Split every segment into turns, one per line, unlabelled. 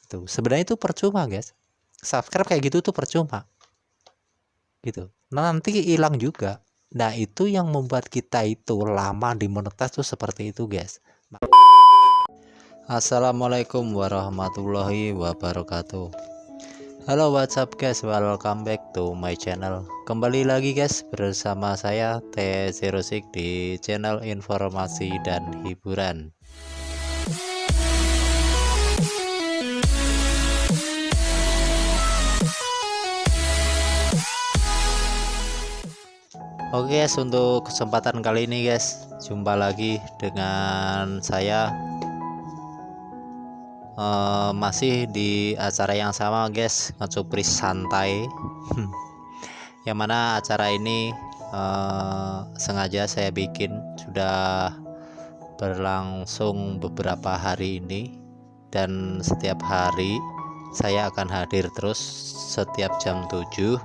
Tuh, sebenarnya itu percuma, guys. Subscribe kayak gitu tuh percuma. Gitu. Nanti hilang juga. Nah, itu yang membuat kita itu lama dimonetize tuh seperti itu, guys. Assalamualaikum warahmatullahi wabarakatuh. Halo, what's up guys, welcome back to my channel. Kembali lagi guys bersama saya T06 di channel informasi dan hiburan. Oke guys, untuk kesempatan kali ini guys, jumpa lagi dengan saya masih di acara yang sama guys, ngecupris santai. Yang mana acara ini sengaja saya bikin sudah berlangsung beberapa hari ini, dan setiap hari saya akan hadir terus setiap jam 7.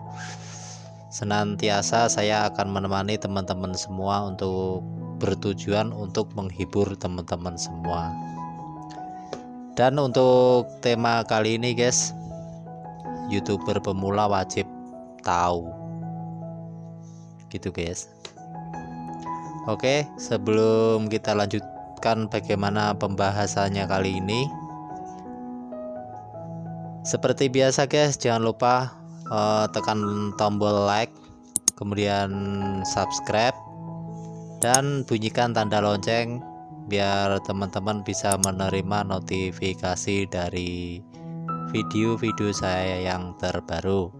Senantiasa saya akan menemani teman-teman semua untuk bertujuan untuk menghibur teman-teman semua. Dan untuk tema kali ini guys, YouTuber pemula wajib tahu, gitu guys. Oke, sebelum kita lanjutkan bagaimana pembahasannya kali ini, seperti biasa guys, jangan lupa tekan tombol like, kemudian subscribe, dan bunyikan tanda lonceng biar teman-teman bisa menerima notifikasi dari video-video saya yang terbaru.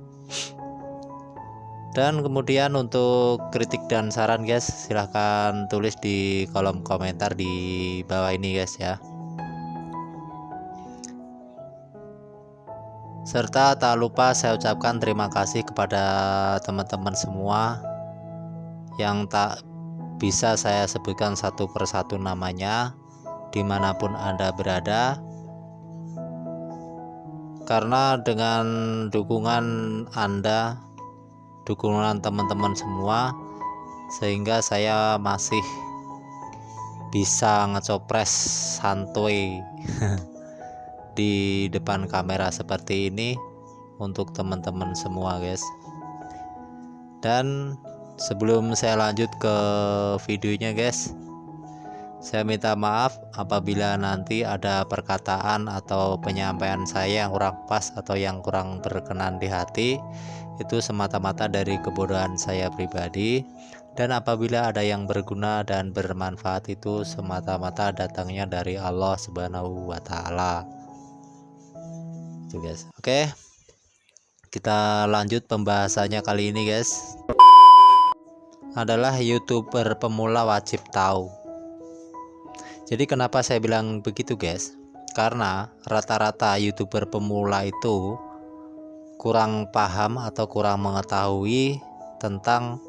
Dan kemudian untuk kritik dan saran guys, silahkan tulis di kolom komentar di bawah ini guys ya. Serta tak lupa saya ucapkan terima kasih kepada teman-teman semua yang tak bisa saya sebutkan satu persatu namanya dimanapun Anda berada, karena dengan dukungan Anda, dukungan teman-teman semua, sehingga saya masih bisa ngecopres santuy di depan kamera seperti ini untuk teman-teman semua guys. Dan sebelum saya lanjut ke videonya guys, saya minta maaf apabila nanti ada perkataan atau penyampaian saya yang kurang pas atau yang kurang berkenan di hati. Itu semata-mata dari kebodohan saya pribadi, dan apabila ada yang berguna dan bermanfaat itu semata-mata datangnya dari Allah Subhanahu wa Ta'ala. Itu guys. Oke, kita lanjut pembahasannya kali ini guys. Adalah YouTuber pemula wajib tahu. Jadi kenapa saya bilang begitu guys? Karena rata-rata YouTuber pemula itu kurang paham atau kurang mengetahui tentang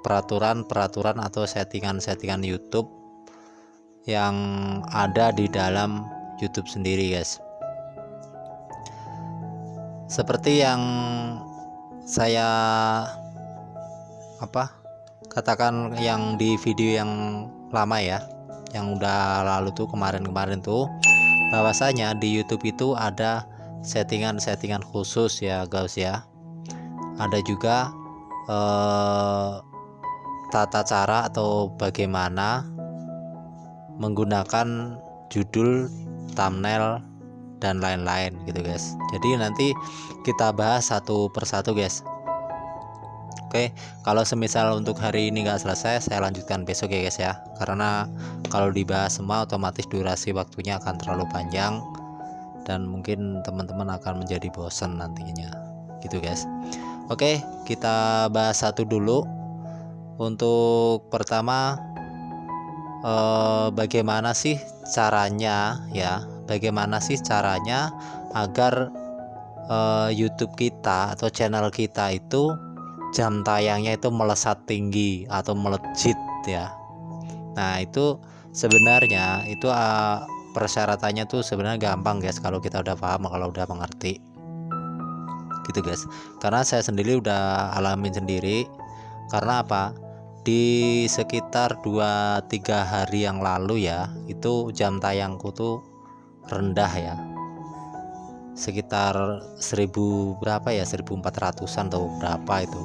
peraturan-peraturan atau settingan-settingan YouTube yang ada di dalam YouTube sendiri guys. Seperti yang saya katakan yang di video yang lama ya, yang udah lalu tuh, kemarin tuh, bahwasanya di YouTube itu ada settingan-settingan khusus ya guys ya. Ada juga tata cara atau bagaimana menggunakan judul, thumbnail, dan lain-lain gitu guys. Jadi nanti kita bahas satu persatu guys. Oke, kalau semisal untuk hari ini nggak selesai, saya lanjutkan besok ya guys ya. Karena kalau dibahas semua otomatis durasi waktunya akan terlalu panjang dan mungkin teman-teman akan menjadi bosan nantinya. Gitu guys. Oke, kita bahas satu dulu. Untuk pertama, bagaimana sih caranya ya? Bagaimana sih caranya agar YouTube kita atau channel kita itu jam tayangnya itu melesat tinggi atau melejit ya. Nah, itu sebenarnya itu persyaratannya tuh sebenarnya gampang guys kalau kita udah paham, kalau udah mengerti. Gitu guys. Karena saya sendiri udah alamin sendiri. Karena apa? Di sekitar 2-3 hari yang lalu ya, itu jam tayangku tuh rendah ya. sekitar 1000 berapa ya, 1400-an atau berapa itu.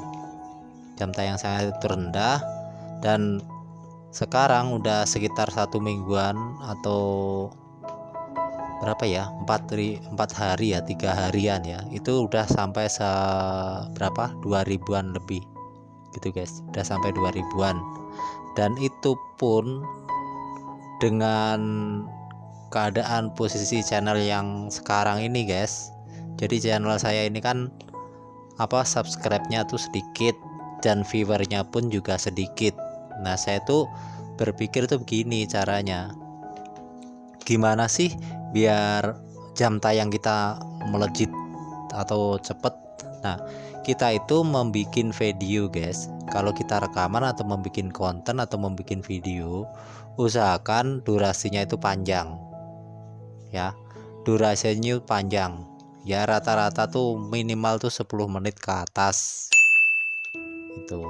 Jam tayang saya itu rendah, dan sekarang udah sekitar 1 mingguan atau berapa ya, 4 hari ya, 3 harian ya, itu udah sampai berapa 2000-an lebih gitu guys, udah sampai 2000-an. Dan itu pun dengan keadaan posisi channel yang sekarang ini guys. Jadi channel saya ini kan subscribe-nya tuh sedikit dan viewernya pun juga sedikit. Nah, saya tuh berpikir tuh begini caranya, gimana sih biar jam tayang kita melejit atau cepet. Nah, kita itu membuat video guys, kalau kita rekaman atau membuat konten atau membuat video, usahakan durasinya itu panjang ya, durasinya panjang ya, rata-rata tuh minimal tuh 10 menit ke atas itu.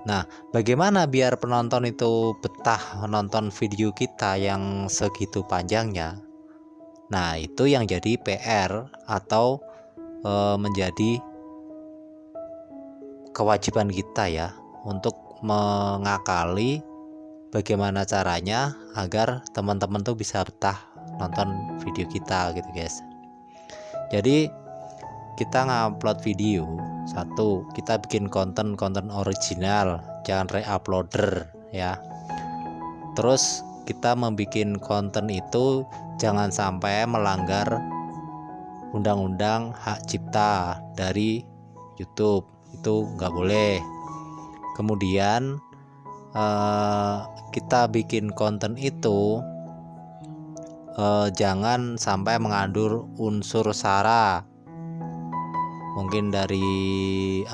Nah, bagaimana biar penonton itu betah menonton video kita yang segitu panjangnya? Nah, itu yang jadi PR atau menjadi kewajiban kita ya, untuk mengakali bagaimana caranya agar teman-teman tuh bisa betah nonton video kita gitu guys. Jadi kita ngupload video, satu, kita bikin konten original, jangan re-uploader ya. Terus kita membuat konten itu jangan sampai melanggar undang-undang hak cipta dari YouTube, itu nggak boleh. Kemudian kita bikin konten itu jangan sampai mengandung unsur sara, mungkin dari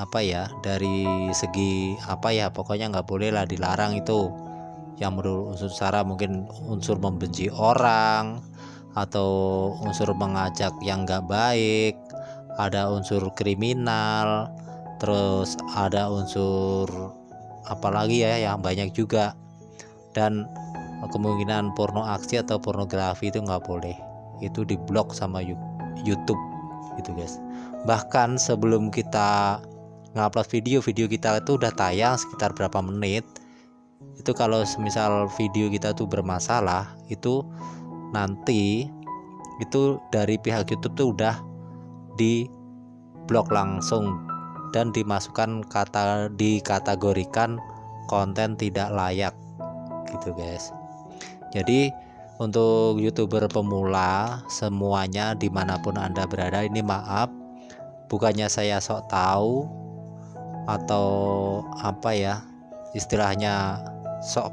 dari segi pokoknya nggak boleh lah, dilarang itu yang menurut unsur sara, mungkin unsur membenci orang atau unsur mengajak yang nggak baik, ada unsur kriminal, terus ada unsur apalagi ya yang banyak juga, dan kemungkinan porno aksi atau pornografi itu nggak boleh, itu diblok sama YouTube gitu guys. Bahkan sebelum kita ngupload video kita itu udah tayang sekitar berapa menit, itu kalau semisal video kita tuh bermasalah, itu nanti itu dari pihak YouTube tuh udah di blok langsung dan dikategorikan konten tidak layak gitu guys. Jadi untuk YouTuber pemula semuanya, dimanapun Anda berada, ini maaf, bukannya saya sok tahu atau istilahnya sok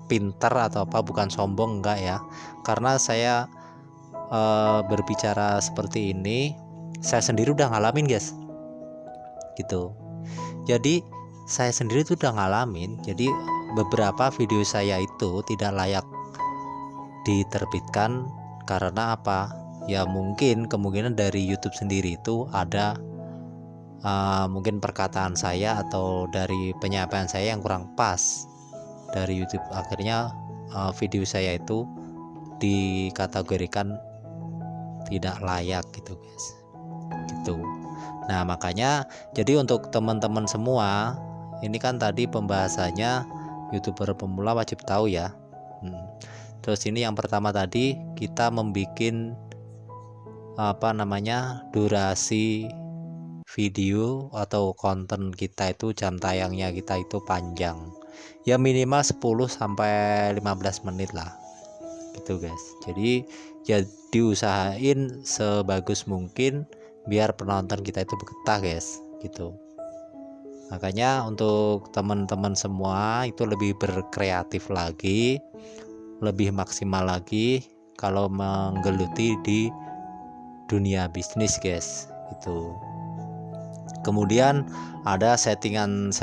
pinter atau bukan sombong, enggak ya, karena saya berbicara seperti ini, saya sendiri udah ngalamin guys gitu. Jadi saya sendiri tuh udah ngalamin, jadi beberapa video saya itu tidak layak diterbitkan karena ya mungkin kemungkinan dari YouTube sendiri itu ada mungkin perkataan saya atau dari penyampaian saya yang kurang pas dari YouTube, akhirnya video saya itu dikategorikan tidak layak gitu guys gitu. Nah, makanya jadi untuk teman-teman semua, ini kan tadi pembahasannya YouTuber pemula wajib tahu ya. Terus ini yang pertama tadi, kita membuat durasi video atau konten kita itu, jam tayangnya kita itu panjang ya, minimal 10 sampai 15 menit lah gitu guys. Jadi ya diusahain sebagus mungkin biar penonton kita itu betah guys gitu. Makanya untuk teman-teman semua itu lebih berkreatif lagi, lebih maksimal lagi kalau menggeluti di dunia bisnis guys gitu. Kemudian ada settingan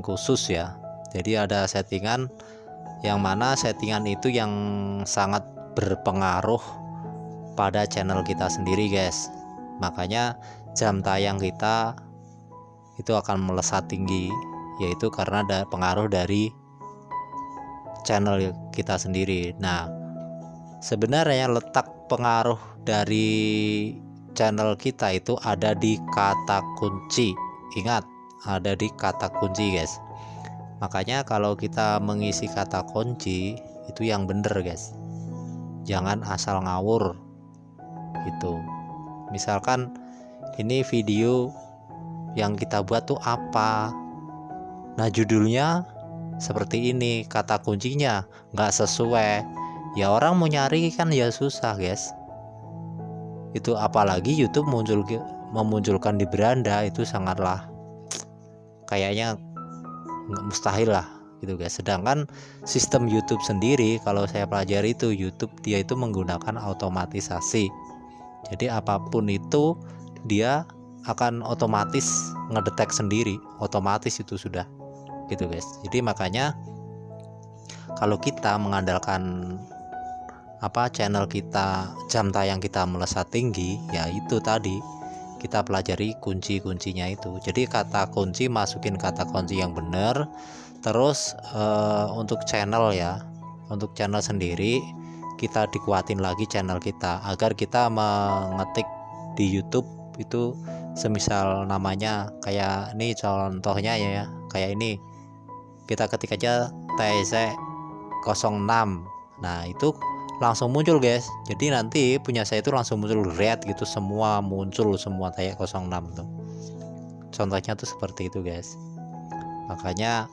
khusus ya. Jadi ada settingan yang mana settingan itu yang sangat berpengaruh pada channel kita sendiri guys. Makanya jam tayang kita itu akan melesat tinggi, yaitu karena ada pengaruh dari channel kita sendiri. Nah, sebenarnya letak pengaruh dari channel kita itu ada di kata kunci. Ingat, ada di kata kunci guys. Makanya kalau kita mengisi kata kunci itu yang bener guys, jangan asal ngawur gitu. Misalkan ini video yang kita buat tuh apa, nah judulnya seperti ini, kata kuncinya nggak sesuai, ya orang mau nyari kan ya susah guys. Itu apalagi YouTube memunculkan di beranda, itu sangatlah kayaknya mustahil lah gitu guys. Sedangkan sistem YouTube sendiri kalau saya pelajari itu, YouTube dia itu menggunakan otomatisasi. Jadi apapun itu dia akan otomatis ngedetek sendiri, otomatis itu sudah gitu guys. Jadi makanya kalau kita mengandalkan channel kita, jam tayang kita melesat tinggi, ya itu tadi kita pelajari kunci-kuncinya itu. Jadi kata kunci, masukin kata kunci yang benar. Terus untuk channel ya, untuk channel sendiri kita dikuatin lagi channel kita agar kita mengetik di YouTube itu semisal namanya kayak ini contohnya ya, kayak ini kita ketik aja TC06. Nah itu langsung muncul guys. Jadi nanti punya saya itu langsung muncul red gitu, semua muncul semua TC06 tuh. Contohnya tuh seperti itu guys. Makanya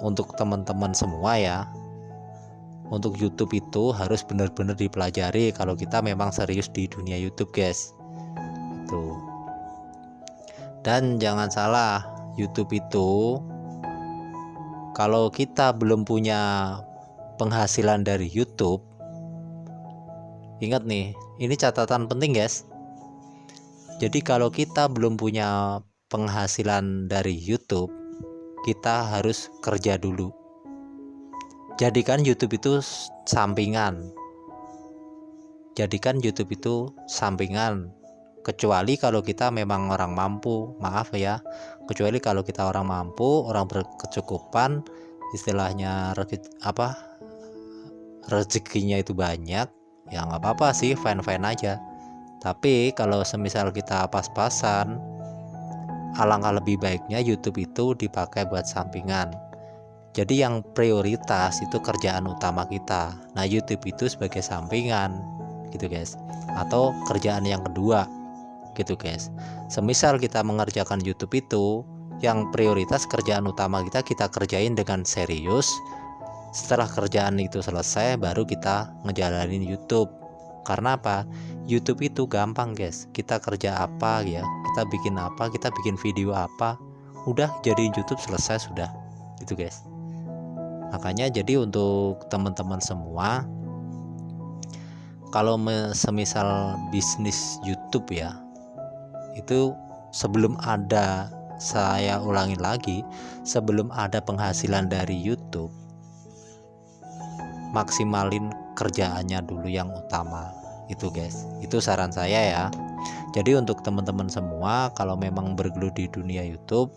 untuk teman-teman semua ya, untuk YouTube itu harus benar-benar dipelajari kalau kita memang serius di dunia YouTube guys. Itu. Dan jangan salah, YouTube itu kalau kita belum punya penghasilan dari YouTube, ingat nih, ini catatan penting guys. Jadi kalau kita belum punya penghasilan dari YouTube, kita harus kerja dulu. Jadikan YouTube itu sampingan. Jadikan YouTube itu sampingan. Kecuali kalau kita memang orang mampu, maaf ya. Kecuali kalau kita orang mampu, orang berkecukupan, istilahnya rezekinya itu banyak, ya nggak apa-apa sih, fine-fine aja. Tapi kalau semisal kita pas-pasan, alangkah lebih baiknya YouTube itu dipakai buat sampingan. Jadi yang prioritas itu kerjaan utama kita. Nah YouTube itu sebagai sampingan gitu guys, atau kerjaan yang kedua gitu guys. Semisal kita mengerjakan YouTube itu, yang prioritas kerjaan utama kita kerjain dengan serius. Setelah kerjaan itu selesai, baru kita ngejalanin YouTube. Karena apa? YouTube itu gampang guys. Kita kerja apa ya, kita bikin video apa, udah jadi YouTube selesai sudah gitu guys. Makanya jadi untuk teman-teman semua, kalau semisal bisnis YouTube ya, itu sebelum ada, saya ulangi lagi, sebelum ada penghasilan dari YouTube, maksimalin kerjaannya dulu yang utama itu guys. Itu saran saya ya. Jadi untuk teman-teman semua, kalau memang bergelut di dunia YouTube,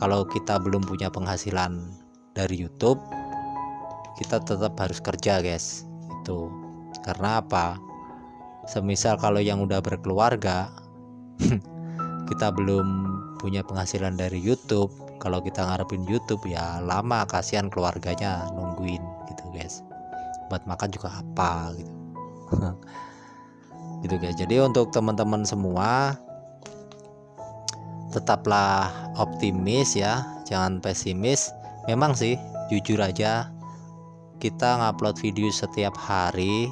kalau kita belum punya penghasilan dari YouTube, kita tetap harus kerja guys. Itu karena apa? Semisal kalau yang udah berkeluarga kita belum punya penghasilan dari YouTube, kalau kita ngarepin YouTube ya lama, kasihan keluarganya nungguin gitu guys, buat makan juga apa gitu. Gitu guys. Jadi untuk teman-teman semua, tetaplah optimis ya, jangan pesimis. Memang sih, jujur aja, kita ngupload video setiap hari,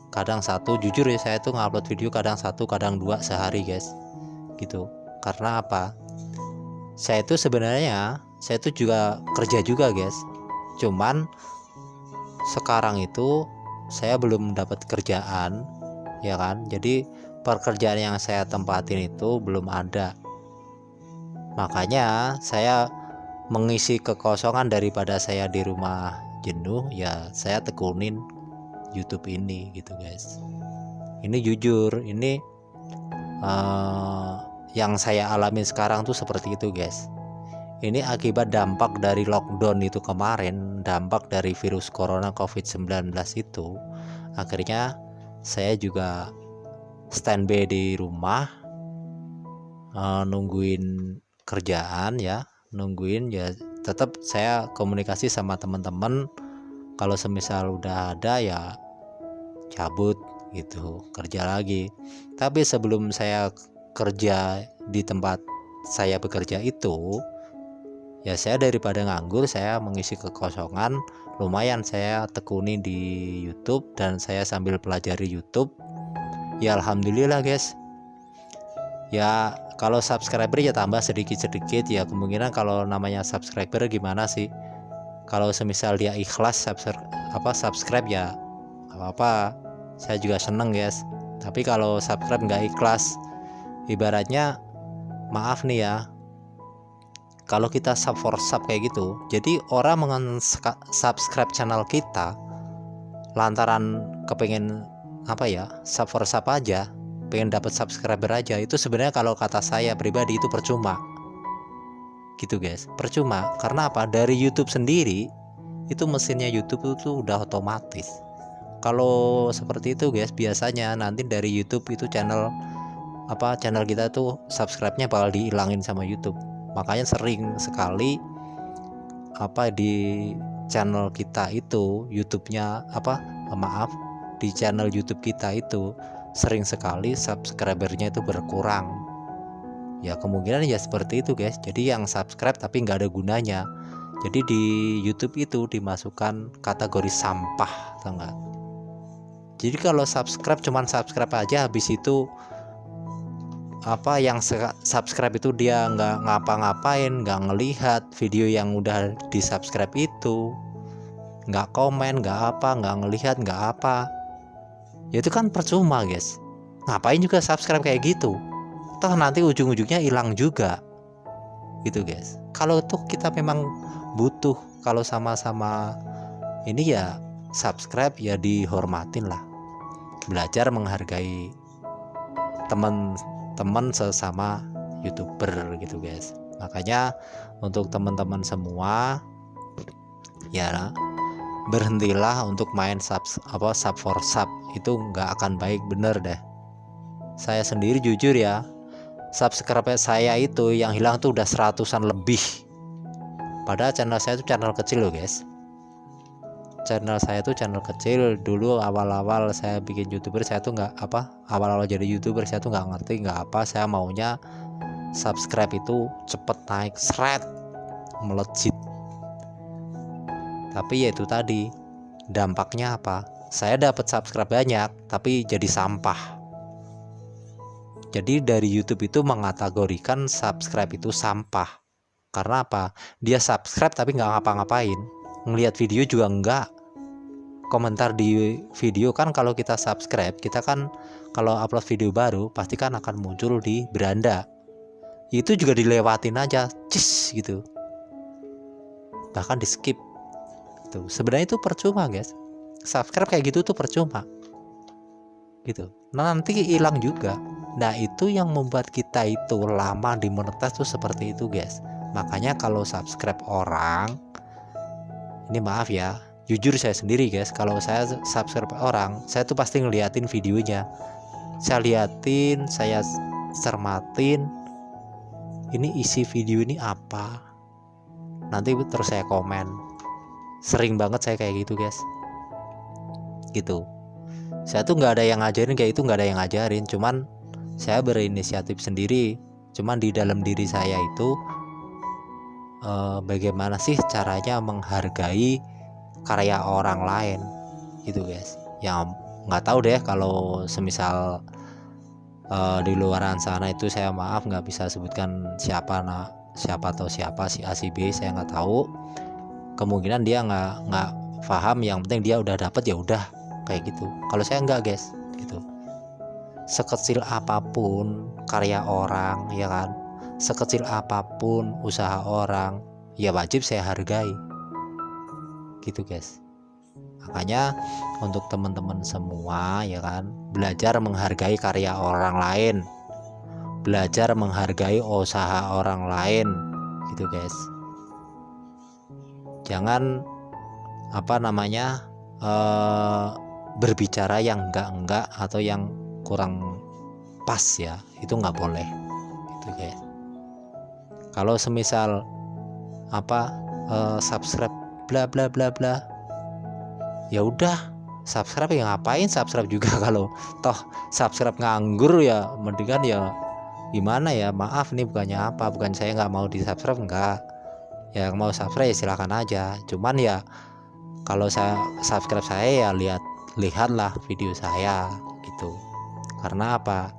kadang satu, jujur ya, saya tuh ngupload video kadang satu, kadang dua sehari guys gitu. Karena apa? Saya tuh sebenarnya juga kerja juga guys, cuman sekarang itu saya belum dapat kerjaan ya kan. Jadi pekerjaan yang saya tempatin itu belum ada. Makanya saya mengisi kekosongan daripada saya di rumah jenuh, ya saya tekunin YouTube ini gitu guys. Ini jujur, ini yang saya alami sekarang tuh seperti itu guys. Ini akibat dampak dari lockdown itu kemarin, dampak dari virus corona COVID-19 itu, akhirnya saya juga standby di rumah, nungguin kerjaan ya, nungguin ya. Tetap saya komunikasi sama teman-teman, kalau semisal udah ada ya cabut gitu, kerja lagi. Tapi sebelum saya kerja di tempat saya bekerja itu, ya saya daripada nganggur, saya mengisi kekosongan. Lumayan saya tekuni di YouTube dan saya sambil pelajari YouTube. Ya alhamdulillah guys. Ya kalau subscriber ya tambah sedikit-sedikit ya, kemungkinan kalau namanya subscriber gimana sih, kalau semisal dia ikhlas subscribe ya apa, saya juga seneng guys. Tapi kalau subscribe nggak ikhlas, ibaratnya maaf nih ya, kalau kita sub for sub kayak gitu, jadi orang subscribe channel kita lantaran kepengen sub for sub aja, pengen dapat subscriber aja, itu sebenarnya kalau kata saya pribadi itu percuma gitu guys. Percuma, karena apa? Dari YouTube sendiri itu, mesinnya YouTube itu udah otomatis. Kalau seperti itu guys, biasanya nanti dari YouTube itu channel kita tuh subscribe-nya bakal dihilangin sama YouTube. Makanya sering sekali di channel kita itu YouTube-nya di channel YouTube kita itu sering sekali subscribernya itu berkurang. Ya kemungkinan ya seperti itu guys. Jadi yang subscribe tapi nggak ada gunanya. Jadi di YouTube itu dimasukkan kategori sampah, tau nggak? Jadi kalau cuman subscribe aja, habis itu yang subscribe itu dia nggak ngapa-ngapain, nggak ngelihat video yang udah di subscribe itu, nggak komen, nggak ngelihat, nggak apa, ya itu kan percuma guys. Ngapain juga subscribe kayak gitu, toh nanti ujung-ujungnya hilang juga gitu guys. Kalau tuh kita memang butuh, kalau sama-sama ini ya subscribe ya dihormatin lah, belajar menghargai teman-teman sesama YouTuber gitu guys. Makanya untuk teman-teman semua ya, berhentilah untuk main sub for sub, itu nggak akan baik, bener deh. Saya sendiri jujur ya, subscriber saya itu yang hilang tuh udah 100-an lebih. Padahal channel saya itu channel kecil loh guys. Channel saya tuh channel kecil. Dulu awal-awal saya bikin YouTuber, saya tuh awal-awal jadi YouTuber saya tuh nggak ngerti, saya maunya subscribe itu cepet naik, melejit. Tapi ya itu tadi, dampaknya apa? Saya dapat subscribe banyak tapi jadi sampah. Jadi dari YouTube itu mengategorikan subscribe itu sampah. Karena apa? Dia subscribe tapi nggak ngapa-ngapain, ngelihat video juga enggak, komentar di video kan. Kalau kita subscribe, kita kan kalau upload video baru pasti kan akan muncul di beranda, itu juga dilewatin aja, gitu, bahkan di skip. Tuh sebenarnya itu percuma guys, subscribe kayak gitu tuh percuma gitu, nanti hilang juga. Nah itu yang membuat kita itu lama dimonetize tuh seperti itu guys. Makanya kalau subscribe orang, ini maaf ya, jujur saya sendiri guys, kalau saya subscribe orang, saya tuh pasti ngeliatin videonya, saya liatin, saya cermatin, ini isi video ini apa, nanti terus saya komen. Sering banget saya kayak gitu guys gitu. Saya tuh nggak ada yang ngajarin kayak itu, nggak ada yang ngajarin, cuman saya berinisiatif sendiri. Cuman di dalam diri saya itu bagaimana sih caranya menghargai karya orang lain gitu guys. Yang nggak tahu deh kalau semisal di luaran sana itu, saya maaf nggak bisa sebutkan siapa atau siapa, si A si B, saya nggak tahu. Kemungkinan dia nggak paham, yang penting dia udah dapet ya udah kayak gitu. Kalau saya nggak guys gitu. Sekecil apapun karya orang ya kan, sekecil apapun usaha orang ya wajib saya hargai gitu guys. Makanya untuk teman-teman semua ya kan, belajar menghargai karya orang lain, belajar menghargai usaha orang lain gitu guys. Jangan berbicara yang enggak atau yang kurang pas ya, itu nggak boleh gitu guys. Kalau semisal subscribe bla bla bla bla, ya udah subscribe, ya ngapain subscribe juga kalau toh subscribe nganggur, ya mendingan ya gimana ya, maaf nih bukan saya nggak mau di subscribe, enggak, ya mau subscribe ya silakan aja, cuman ya kalau saya subscribe saya ya lihatlah video saya gitu. Karena apa,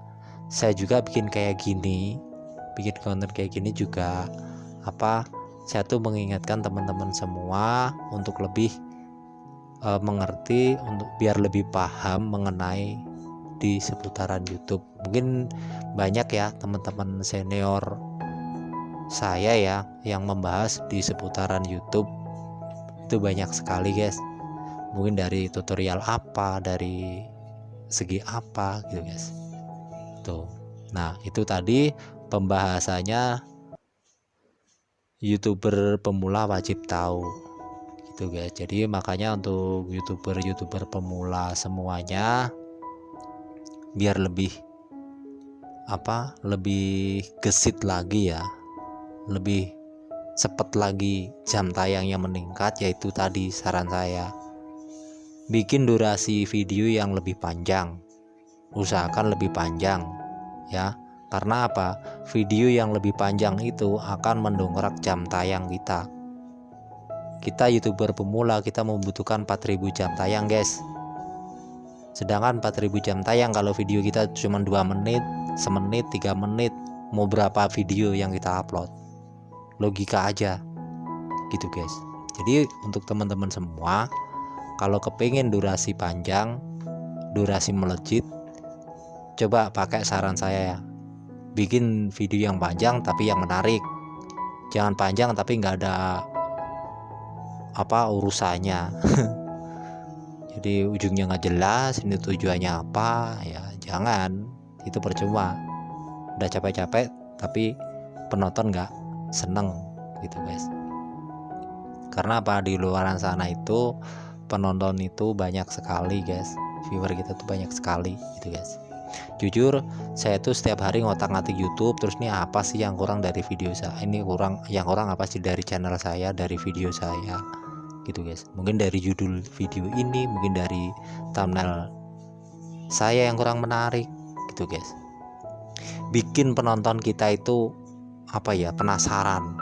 saya juga bikin konten kayak gini juga saya tuh mengingatkan teman-teman semua untuk lebih mengerti, untuk biar lebih paham mengenai di seputaran YouTube. Mungkin banyak ya teman-teman senior saya ya yang membahas di seputaran YouTube, itu banyak sekali guys. Mungkin dari tutorial dari segi apa gitu guys. Tuh. Nah, itu tadi pembahasannya YouTuber pemula wajib tahu gitu guys. Jadi makanya untuk YouTuber pemula semuanya, biar lebih gesit lagi ya, lebih cepat lagi jam tayangnya meningkat, yaitu tadi saran saya, bikin durasi video yang lebih panjang, usahakan lebih panjang ya. Karena apa, video yang lebih panjang itu akan mendongkrak jam tayang kita YouTuber pemula, kita membutuhkan 4000 jam tayang guys. Sedangkan 4000 jam tayang, kalau video kita cuma 2 menit, semenit, 3 menit, mau berapa video yang kita upload? Logika aja gitu guys. Jadi untuk teman-teman semua, kalau kepingin durasi panjang, durasi melejit, coba pakai saran saya ya, bikin video yang panjang tapi yang menarik. Jangan panjang tapi nggak ada urusannya. Jadi ujungnya nggak jelas, ini tujuannya apa ya, jangan, itu percuma. Udah capek-capek tapi penonton nggak seneng gitu guys. Karena apa, di luaran sana itu penonton itu banyak sekali guys, viewer kita tuh banyak sekali gitu guys. Jujur saya tuh setiap hari ngotak-ngatik YouTube, terus nih apa sih yang kurang dari video saya ini, yang kurang apa sih dari channel saya, dari video saya gitu guys. Mungkin dari judul video ini, mungkin dari thumbnail saya yang kurang menarik gitu guys. Bikin penonton kita itu penasaran.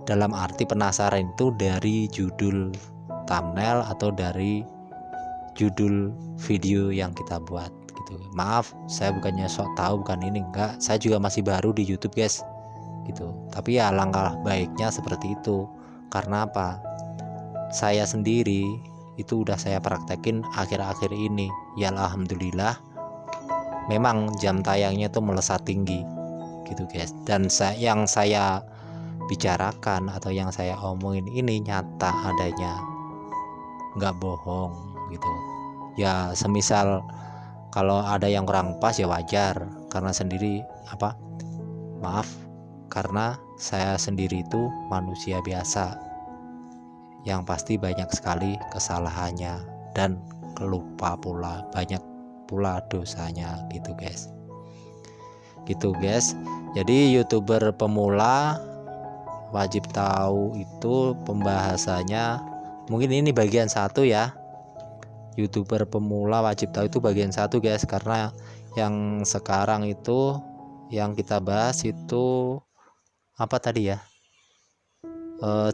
Dalam arti penasaran itu dari judul thumbnail atau dari judul video yang kita buat gitu. Maaf, saya bukannya sok tahu, bukan ini, enggak, saya juga masih baru di YouTube guys gitu. Tapi ya langkah baiknya seperti itu. Karena apa, saya sendiri itu udah saya praktekin akhir-akhir ini ya, alhamdulillah memang jam tayangnya tuh melesat tinggi gitu guys. Dan yang saya bicarakan atau yang saya omongin ini nyata adanya, nggak bohong gitu ya. Semisal kalau ada yang kurang pas ya wajar, karena karena saya sendiri itu manusia biasa yang pasti banyak sekali kesalahannya dan banyak pula dosanya gitu guys. Jadi YouTuber pemula wajib tahu itu pembahasannya, mungkin ini bagian 1 ya. YouTuber pemula wajib tahu itu bagian 1 guys, karena yang sekarang itu yang kita bahas itu apa tadi ya,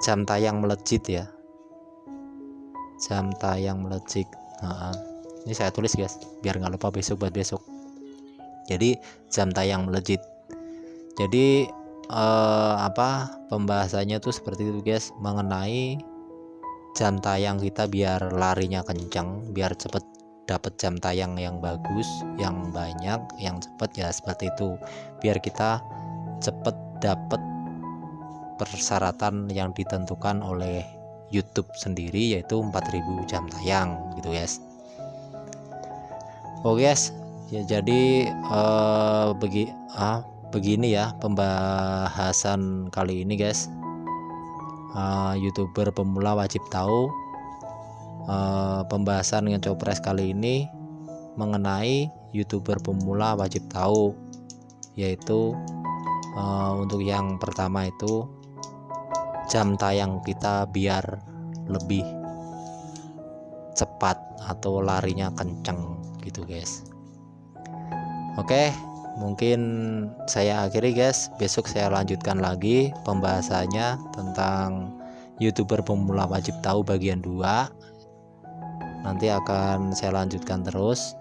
jam tayang melejit ya, jam tayang melejit. Ini saya tulis guys biar nggak lupa buat besok. Jadi jam tayang melejit, jadi pembahasannya tuh seperti itu guys, mengenai jam tayang kita biar larinya kencang, biar cepet dapat jam tayang yang bagus, yang banyak, yang cepet ya, seperti itu. Biar kita cepet dapat persyaratan yang ditentukan oleh YouTube sendiri, yaitu 4000 jam tayang gitu guys. Oke guys ya, jadi begini ya pembahasan kali ini guys. YouTuber pemula wajib tahu pembahasan ngecopres kali ini mengenai YouTuber pemula wajib tahu, yaitu untuk yang pertama itu jam tayang kita biar lebih cepat atau larinya kenceng gitu guys. Oke, mungkin saya akhiri guys, besok saya lanjutkan lagi pembahasannya tentang YouTuber pemula wajib tahu bagian 2. Nanti akan saya lanjutkan terus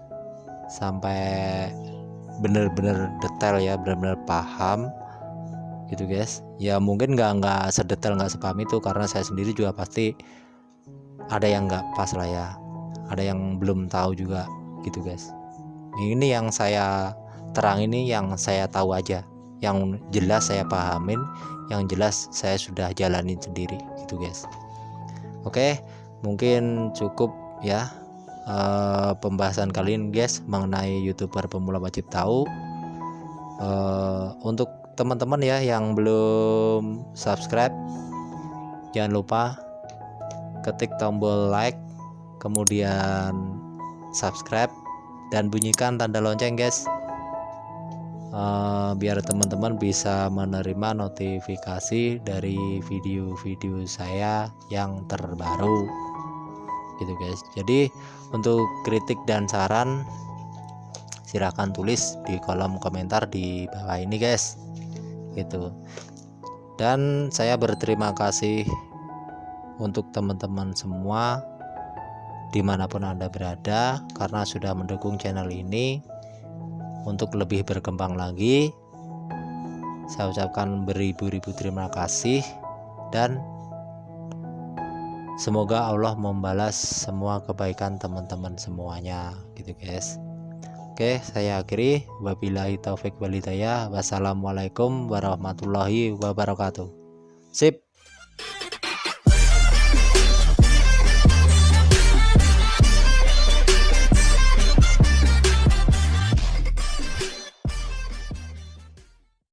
sampai bener-bener detail ya, bener-bener paham gitu guys. Ya mungkin nggak sedetail, nggak sepaham itu, karena saya sendiri juga pasti ada yang nggak pas lah ya, ada yang belum tahu juga gitu guys. Ini yang saya terang, ini yang saya tahu aja, yang jelas saya pahamin, yang jelas saya sudah jalanin sendiri gitu guys. Oke, mungkin cukup ya pembahasan kali ini guys mengenai YouTuber pemula wajib tahu. Untuk teman-teman ya yang belum subscribe, jangan lupa ketik tombol like, kemudian subscribe dan bunyikan tanda lonceng guys, biar teman-teman bisa menerima notifikasi dari video-video saya yang terbaru gitu guys. Jadi untuk kritik dan saran silahkan tulis di kolom komentar di bawah ini guys gitu. Dan saya berterima kasih untuk teman-teman semua dimanapun Anda berada, karena sudah mendukung channel ini untuk lebih berkembang lagi. Saya ucapkan beribu-ribu terima kasih, dan semoga Allah membalas semua kebaikan teman-teman semuanya gitu guys. Oke, saya akhiri. Wabillahi taufik wal hidayah. Wassalamualaikum warahmatullahi wabarakatuh. Sip.